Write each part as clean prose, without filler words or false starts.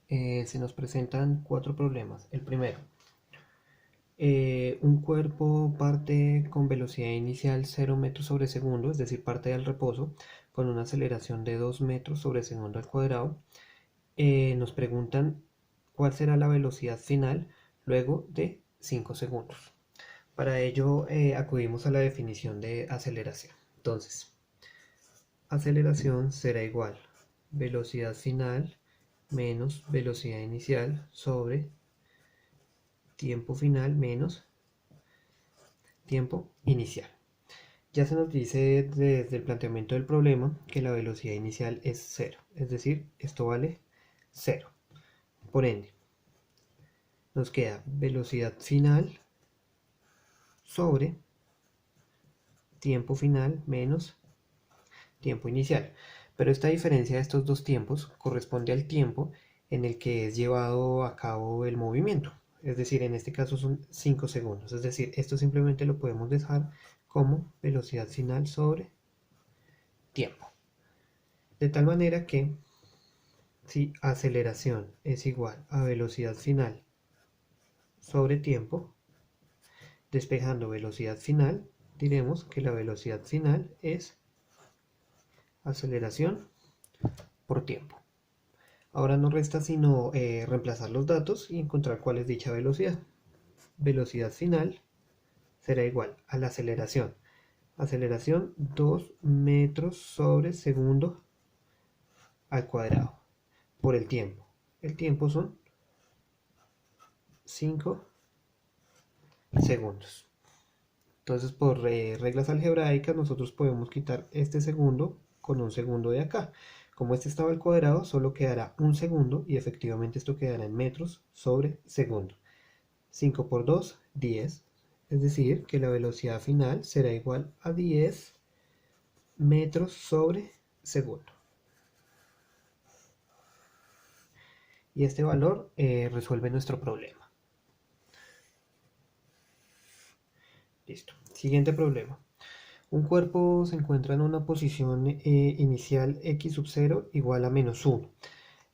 se nos presentan cuatro problemas. El primero, un cuerpo parte con velocidad inicial 0 metros sobre segundo, es decir, parte del reposo, con una aceleración de 2 metros sobre segundo al cuadrado. Nos preguntan cuál será la velocidad final luego de 5 segundos. Para ello acudimos a la definición de aceleración. Entonces, aceleración será igual velocidad final menos velocidad inicial sobre tiempo final menos tiempo inicial. Ya se nos dice desde el planteamiento del problema que la velocidad inicial es cero, es decir, esto vale cero. Por ende, nos queda velocidad final sobre tiempo final menos tiempo inicial. Pero esta diferencia de estos dos tiempos corresponde al tiempo en el que es llevado a cabo el movimiento. Es decir, en este caso son 5 segundos. Es decir, esto simplemente lo podemos dejar como velocidad final sobre tiempo. De tal manera que si aceleración es igual a velocidad final sobre tiempo, despejando velocidad final, diremos que la velocidad final es aceleración por tiempo. Ahora no resta sino reemplazar los datos y encontrar cuál es dicha velocidad. Velocidad final será igual a la aceleración. Aceleración 2 metros sobre segundo al cuadrado por el tiempo. El tiempo son 5 segundos. Entonces por reglas algebraicas nosotros podemos quitar este segundo con un segundo de acá. Como este estaba al cuadrado, solo quedará un segundo y efectivamente esto quedará en metros sobre segundo. 5 por 2, 10. Es decir, que la velocidad final será igual a 10 metros sobre segundo. Y este valor resuelve nuestro problema. Listo. Siguiente problema. Un cuerpo se encuentra en una posición inicial x sub 0 igual a menos 1.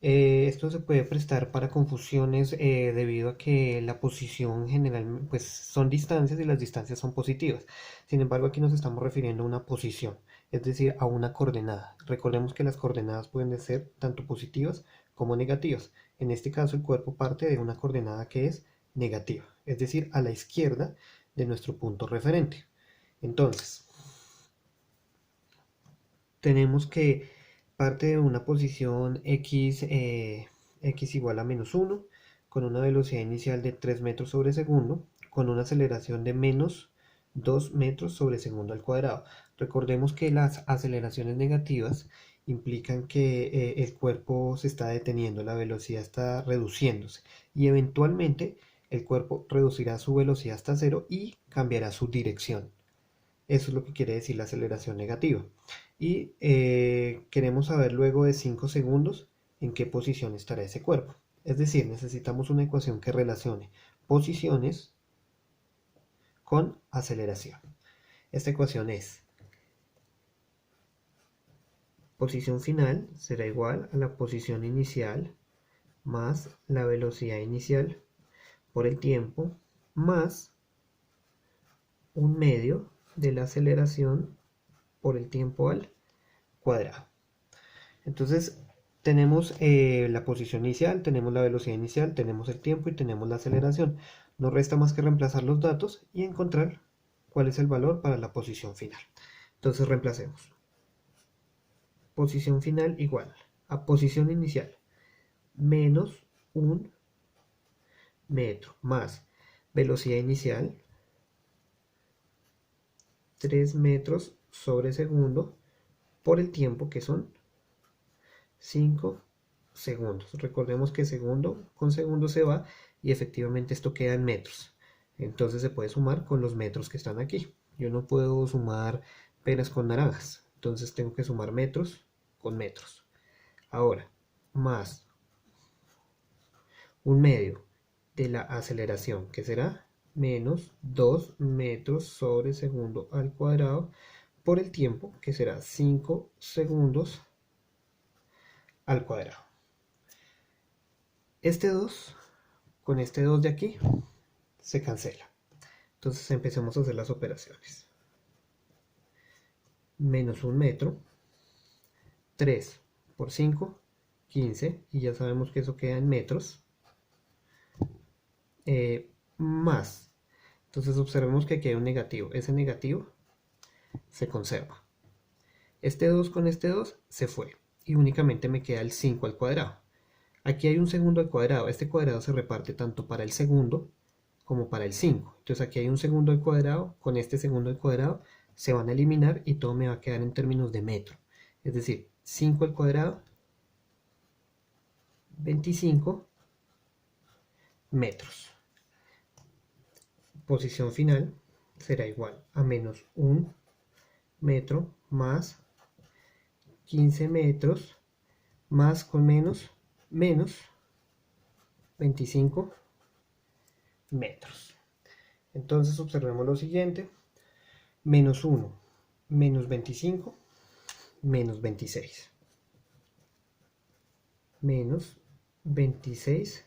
Esto se puede prestar para confusiones debido a que la posición general pues son distancias y las distancias son positivas. Sin embargo, aquí nos estamos refiriendo a una posición, es decir, a una coordenada. Recordemos que las coordenadas pueden ser tanto positivas como negativas. En este caso, el cuerpo parte de una coordenada que es negativa, es decir, a la izquierda de nuestro punto referente. Entonces, tenemos que parte de una posición x igual a menos 1, con una velocidad inicial de 3 metros sobre segundo, con una aceleración de menos 2 metros sobre segundo al cuadrado. Recordemos que las aceleraciones negativas implican que el cuerpo se está deteniendo, la velocidad está reduciéndose y eventualmente el cuerpo reducirá su velocidad hasta cero y cambiará su dirección. Eso es lo que quiere decir la aceleración negativa. Y queremos saber luego de 5 segundos en qué posición estará ese cuerpo. Es decir, necesitamos una ecuación que relacione posiciones con aceleración. Esta ecuación es posición final será igual a la posición inicial más la velocidad inicial por el tiempo más un medio de la aceleración por el tiempo al cuadrado. Entonces tenemos la posición inicial, tenemos la velocidad inicial, tenemos el tiempo y tenemos la aceleración. No resta más que reemplazar los datos y encontrar cuál es el valor para la posición final. Entonces reemplacemos. Posición final igual a posición inicial menos un metro más velocidad inicial 3 metros sobre segundo por el tiempo que son 5 segundos. Recordemos que segundo con segundo se va y efectivamente esto queda en metros. Entonces se puede sumar con los metros que están aquí. Yo no puedo sumar peras con naranjas. Entonces tengo que sumar metros con metros. Ahora, más un medio de la aceleración, que será menos 2 metros sobre segundo al cuadrado por el tiempo, que será 5 segundos al cuadrado. Este 2 con este 2 de aquí se cancela. Entonces empecemos a hacer las operaciones. Menos 1 metro, 3 por 5, 15, y ya sabemos que eso queda en metros, más. Entonces observemos que aquí hay un negativo. Ese negativo se conserva. Este 2 con este 2 se fue. Y únicamente me queda el 5 al cuadrado. Aquí hay un segundo al cuadrado. Este cuadrado se reparte tanto para el segundo como para el 5. Entonces aquí hay un segundo al cuadrado. Con este segundo al cuadrado se van a eliminar y todo me va a quedar en términos de metro. Es decir, 5 al cuadrado, 25 metros. Posición final será igual a menos 1 metro más 15 metros más con menos 25 metros. Entonces observemos lo siguiente: menos 1 menos 25 menos 26 menos 26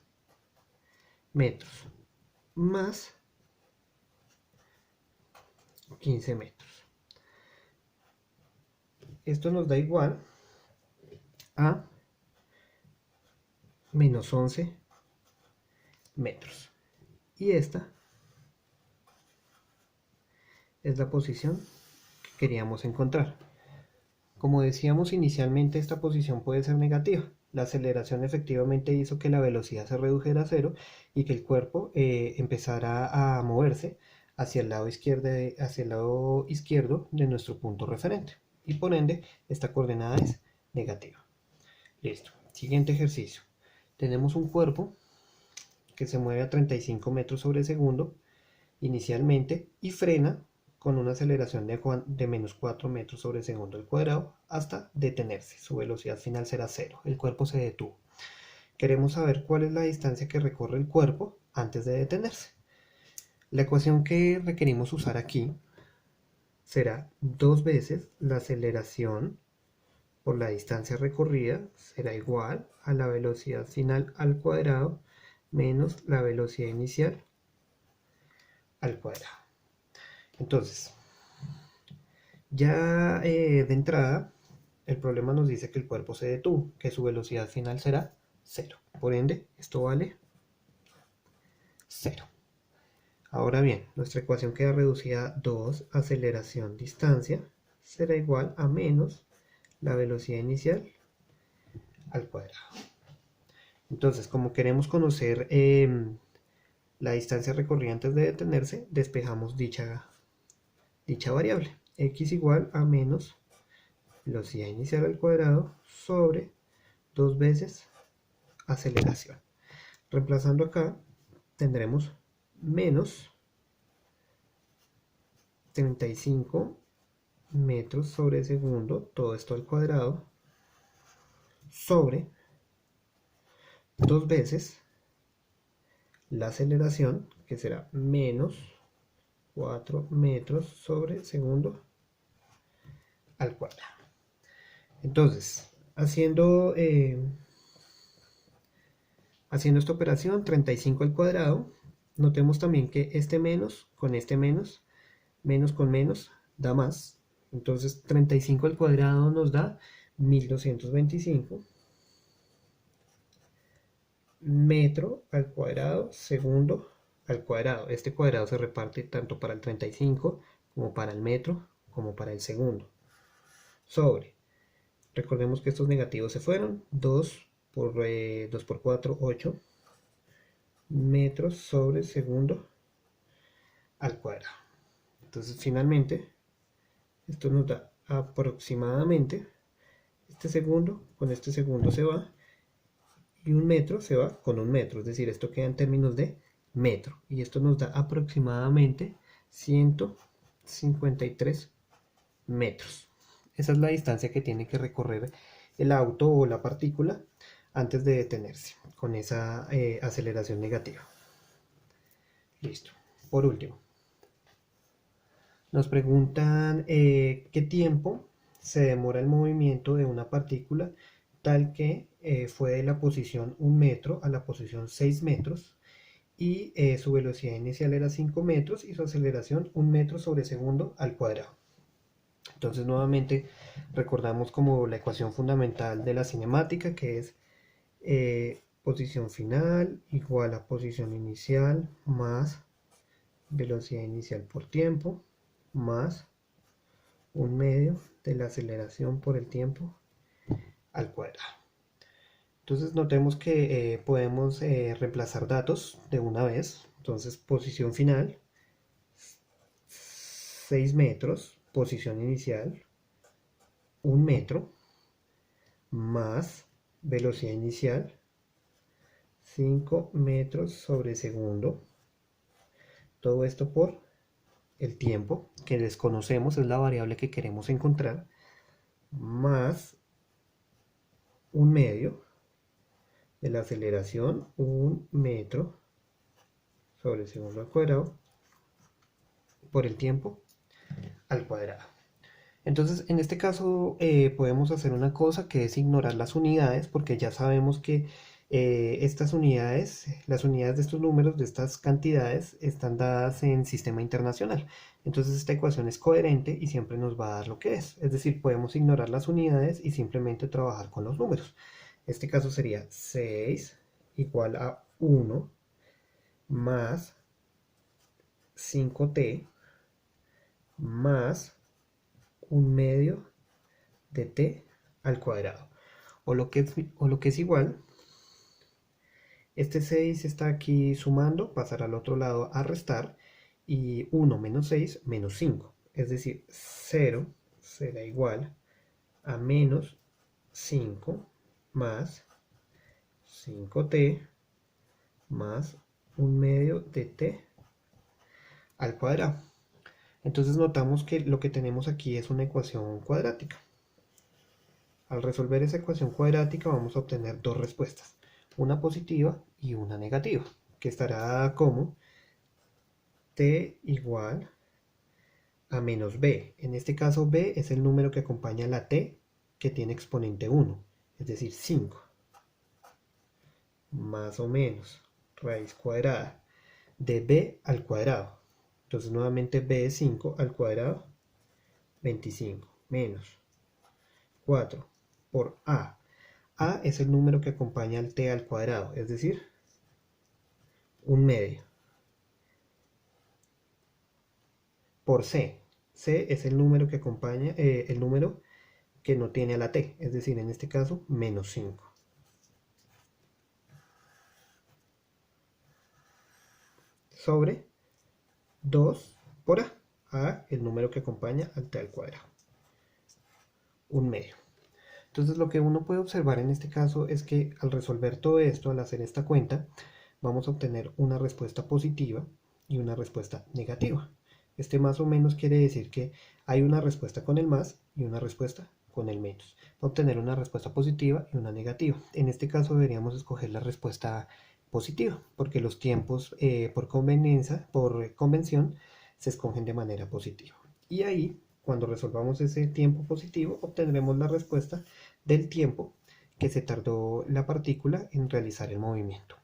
metros más 15 metros. Esto nos da igual a menos 11 metros. Y esta es la posición que queríamos encontrar. Como decíamos inicialmente, esta posición puede ser negativa. La aceleración efectivamente hizo que la velocidad se redujera a cero y que el cuerpo empezara a moverse hacia el lado izquierdo de nuestro punto referente. Y por ende, esta coordenada es negativa. Listo. Siguiente ejercicio. Tenemos un cuerpo que se mueve a 35 metros sobre segundo inicialmente y frena con una aceleración de menos 4 metros sobre segundo al cuadrado hasta detenerse. Su velocidad final será cero. El cuerpo se detuvo. Queremos saber cuál es la distancia que recorre el cuerpo antes de detenerse. La ecuación que requerimos usar aquí será 2 veces la aceleración por la distancia recorrida, será igual a la velocidad final al cuadrado menos la velocidad inicial al cuadrado. Entonces, ya de entrada, el problema nos dice que el cuerpo se detuvo, que su velocidad final será cero. Por ende, esto vale cero. Ahora bien, nuestra ecuación queda reducida a 2 aceleración distancia será igual a menos la velocidad inicial al cuadrado. Entonces, como queremos conocer la distancia recorrida antes de detenerse, despejamos dicha variable. X igual a menos velocidad inicial al cuadrado sobre 2 veces aceleración. Reemplazando acá, tendremos menos 35 metros sobre segundo, todo esto al cuadrado, sobre 2 veces la aceleración, que será menos 4 metros sobre segundo al cuadrado. Entonces, haciendo esta operación, 35 al cuadrado, notemos también que este menos con este menos con menos da más. Entonces 35 al cuadrado nos da 1225 metro al cuadrado segundo al cuadrado. Este cuadrado se reparte tanto para el 35 como para el metro como para el segundo. Sobre, recordemos que estos negativos se fueron, 2 por 4, 8 metros sobre segundo al cuadrado. Entonces finalmente esto nos da aproximadamente, este segundo con este segundo se va y un metro se va con un metro, es decir, esto queda en términos de metro y esto nos da aproximadamente 153 metros. Esa es la distancia que tiene que recorrer el auto o la partícula antes de detenerse con esa aceleración negativa. Listo. Por último, nos preguntan qué tiempo se demora el movimiento de una partícula tal que fue de la posición 1 metro a la posición 6 metros y su velocidad inicial era 5 metros y su aceleración 1 metro sobre segundo al cuadrado. Entonces nuevamente recordamos como la ecuación fundamental de la cinemática, que es posición final igual a posición inicial más velocidad inicial por tiempo más 1 medio de la aceleración por el tiempo al cuadrado. Entonces notemos que podemos reemplazar datos de una vez. Entonces posición final 6 metros, posición inicial 1 metro más velocidad inicial 5 metros sobre segundo. Todo esto por el tiempo que desconocemos, es la variable que queremos encontrar, más 1 medio de la aceleración 1 metro sobre segundo al cuadrado por el tiempo al cuadrado. Entonces, en este caso podemos hacer una cosa que es ignorar las unidades, porque ya sabemos que estas unidades, las unidades de estos números, de estas cantidades, están dadas en sistema internacional. Entonces esta ecuación es coherente y siempre nos va a dar lo que es. Es decir, podemos ignorar las unidades y simplemente trabajar con los números. Este caso sería 6 igual a 1 más 5t más 1 medio de t al cuadrado. O lo que es igual, este 6 está aquí sumando, pasará al otro lado a restar, y 1 menos 6 menos 5. Es decir, 0 será igual a menos 5 más 5t más 1 medio de t al cuadrado. Entonces notamos que lo que tenemos aquí es una ecuación cuadrática. Al resolver esa ecuación cuadrática vamos a obtener dos respuestas, una positiva y una negativa, que estará dada como t igual a menos b. En este caso b es el número que acompaña a la t que tiene exponente 1, es decir 5, más o menos raíz cuadrada de b al cuadrado. Entonces nuevamente b es 5 al cuadrado, 25, menos 4 por a. A es el número que acompaña al t al cuadrado, es decir, 1 medio. Por c. C es el número que acompaña, el número que no tiene a la t, es decir, en este caso, menos 5. Sobre 2 por a. A, el número que acompaña al t al cuadrado. 1 medio. Entonces lo que uno puede observar en este caso es que al resolver todo esto, al hacer esta cuenta, vamos a obtener una respuesta positiva y una respuesta negativa. Este más o menos quiere decir que hay una respuesta con el más y una respuesta con el menos. Va a obtener una respuesta positiva y una negativa. En este caso deberíamos escoger la respuesta positiva, porque los tiempos por convención se escogen de manera positiva. Y ahí, cuando resolvamos ese tiempo positivo, obtendremos la respuesta del tiempo que se tardó la partícula en realizar el movimiento.